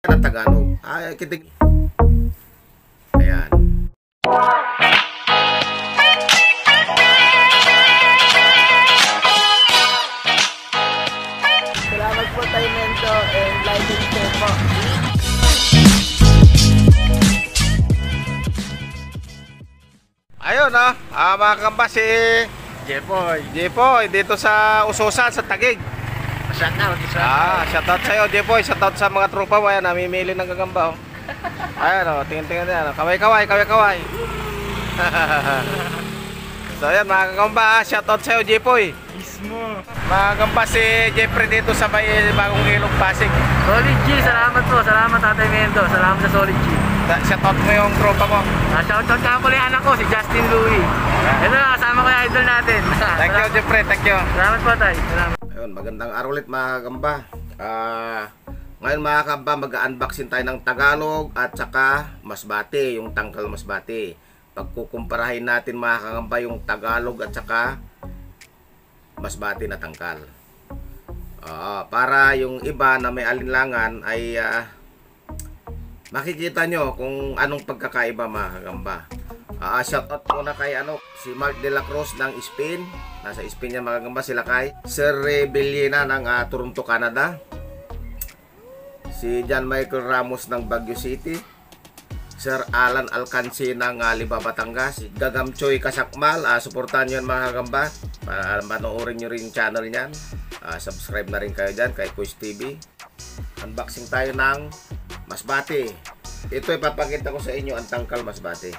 ng Tagalog. Ay, kitig. Ayan. Salamat po tayo Mento and like and share po. Ayun mga kamba si Jepoy dito sa Usosan sa Taguig. Shoutout. Shoutout sa'yo Jepoy, shoutout sa mga tropa mo. Ayan, namimili ng gagamba Ayan tingin yan. Kaway. So ayan mga kagamba, shoutout sa'yo Jepoy. Ismo. Mga kagamba si Jeffrey dito sa Bagong Ilog, Pasig. Solid G, salamat po. Salamat Tatay Mento. Salamat sa Solid G. Shoutout mo yung tropa mo. Shoutout ka pala yung anak ko, si Justin Louie. Ito na, kasama ko yung idol natin. Thank you Jeffrey, thank you. Salamat po Tay. Salamat. Ayun, magandang araw ulit mga kagamba. Ngayon mga kagamba, mag-unboxing tayo ng Tagalog at saka Masbate, yung tangkal Masbate. Pagkukumparahin natin mga kagamba yung Tagalog at saka Masbate na tangkal. Para yung iba na may alinlangan ay makikita nyo kung anong pagkakaiba mga kagamba. Shoutout muna kay si Mark de la Cruz ng Spain. Nasa Spain yan mga kagamba. Sila kay Sir Rebellina ng Toronto, Canada. Si John Michael Ramos ng Baguio City. Sir Alan Alcance ng Liba, Batangas. Si Gagam Choy Kasakmal. Suportahan nyo yan mga kagamba. Para manoorin nyo rin yung channel nyan. Subscribe na rin kayo dyan kay Kuis TV. Unboxing tayo ng Masbate. Ito ipapakita ko sa inyo ang tangkal Masbate.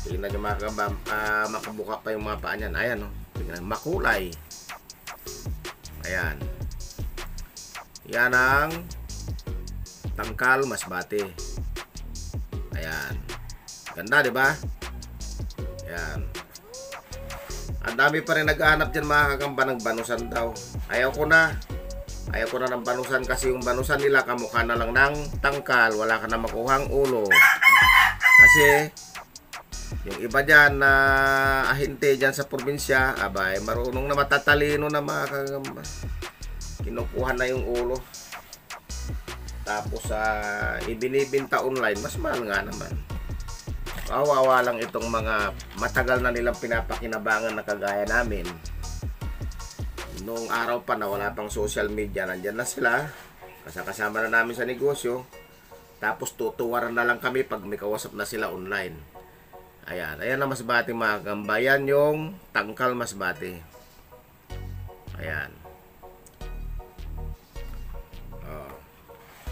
Tingnan nyo mga kagamba, makabuka pa yung mga paa nyan. Ayan tingnan, makulay. Ayan. Yan ang tangkal Masbate. Ayan. Ganda, di ba? Ayan. Ang dami pa rin nag-aanap dyan mga kagamba ng banusan daw. Ayaw ko na ng banusan kasi yung banusan nila kamukha na lang ng tangkal. Wala ka na makuhang ulo. Kasi yung iba dyan na ahinte dyan sa probinsya, abay, marunong na, matatalino na mga kagamba. Kinukuha na yung ulo. Tapos ibinibinta online, mas mahal nga naman. Kawawa lang itong mga matagal na nilang pinapakinabangan na kagaya namin. Noong araw pa na wala pang social media, nandyan na sila. Kasama na namin sa negosyo. Tapos tutuwaran na lang kami pag may kausap na sila online. Ayan ang Masbate mga kagamba. Yan yung tangkal Masbate. Ayan.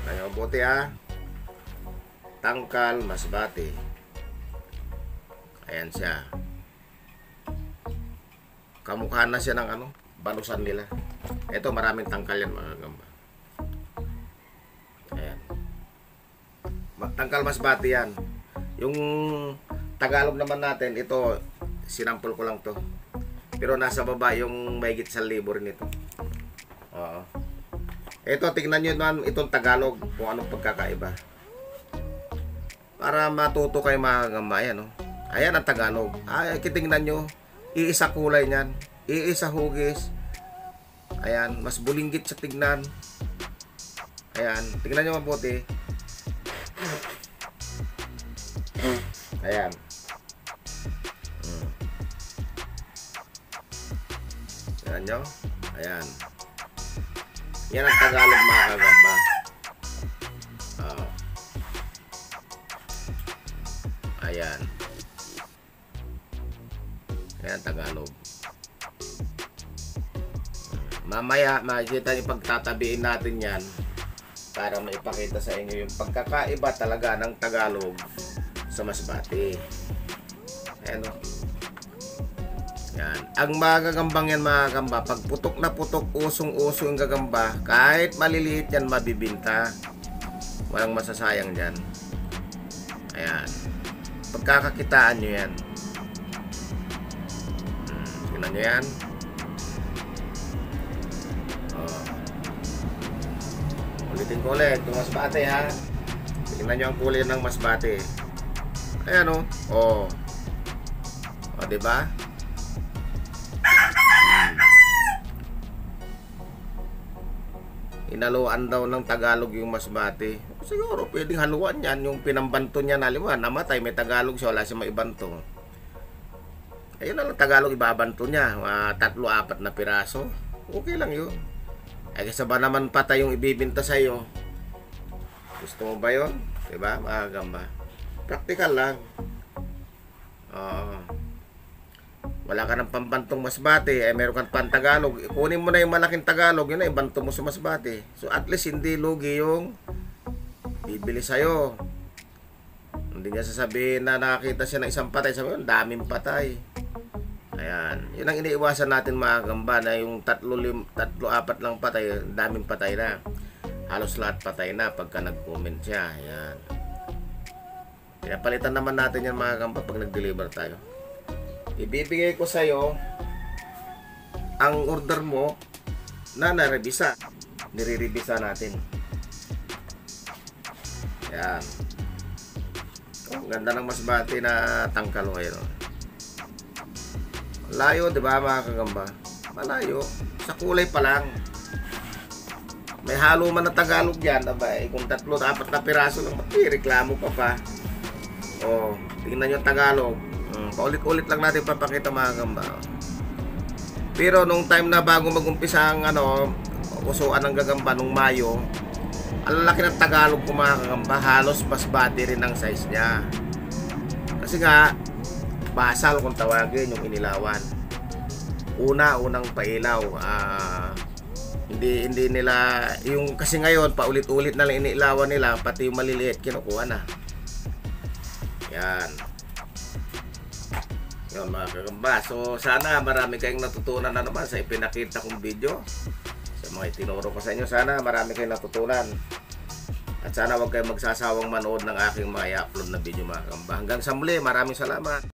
Ayan, buti tangkal Masbate. Ayan siya. Kamukha na siya ng banusan nila. Ito maraming tangkal yan mga kagamba. Ayan. Tangkal Masbate yan. Yung Tagalog naman natin, ito sinampol ko lang to. Pero nasa baba yung mahigit 1,000 rin ito. Ito, tingnan nyo naman itong Tagalog kung anong pagkakaiba. Para matuto kayo mga kagamba. Ayan ang Tagalog. Tingnan nyo, iisa kulay niyan, iisa hugis. Ayan, mas bulinggit sa tignan. Ayan, tingnan nyo mabuti. Ayan. Tingnan nyo. Ayan. Yan ang Tagalog mga kagamba. Ayan. Ayan Tagalog. Mamaya makikita niyo pagtatabiin natin yan para maipakita sa inyo yung pagkakaiba talaga ng Tagalog sa Masbate. Ayan Yan. Ang mga gagambang yan mga kagamba, pag putok na putok, usong-uso yung gagamba, kahit maliliit yan mabibinta. Walang masasayang dyan. Ayan. Pagkakakitaan nyo yan. Tingnan nyo yan. Ulitin ko ulit. Yung Masbate ha. Tingnan nyo ang kulay ng Masbate. Ayan o. Diba? Inaluan daw ng Tagalog yung masbate. Siguro pwedeng haluan yan. Yung pinambanto niya na lima, namatay, may Tagalog siya, wala siya maibanto. Ayun na lang Tagalog, ibabanto niya. 3-4 na piraso. Okay lang yun. Ay kasi ba naman patay yung ibibinta sa'yo? Gusto mo ba yun? Diba mga gamba? Praktikal lang. Wala ka ng pambantong masbate, meron kang pan-Tagalog, kunin mo na yung malaking Tagalog, yun na, ibanto mo sa masbate. So at least hindi lugi yung bibili sa'yo. Hindi niya sasabihin na nakakita siya ng isang patay, sabi mo, daming patay. Ayan, yun ang iniiwasan natin mga gamba, na yung 3-4 lang patay, daming patay na. Halos lahat patay na pagka nag-comment siya. Ayan. Pinapalitan naman natin yan mga gamba pag nag-deliver tayo. Ibibigay ko sa'yo ang order mo na narebisa. Nire-revisa natin. Yan. Ang ganda ng masbate na tangkal ngayon. Malayo, di ba mga kagamba? Malayo. Sa kulay pa lang. May halo man na Tagalog yan. Abay, kung 3-4 na piraso lang, reklamo pa. O, tingnan nyo Tagalog. Paulit-ulit lang natin papakita mga gamba. Pero nung time na bago mag-umpisa ang usuan ng gagamba nung Mayo, ang laki ng Tagalog ko mga kagamba, halos masbate rin ang size niya. Kasi nga basal kung tawagin yung inilawan. Unang pailaw. Hindi nila yung, kasi ngayon paulit-ulit na lang inilawan nila, pati yung maliliit kinukuha na. Yan. Yun mga kagamba. So sana marami kayong natutunan na naman sa ipinakita kong video. Sa mga itinuro ko sa inyo, sana marami kayong natutunan. At sana huwag kayong magsasawang manood ng aking mga i-upload na video mga kagamba. Hanggang sa muli, maraming salamat.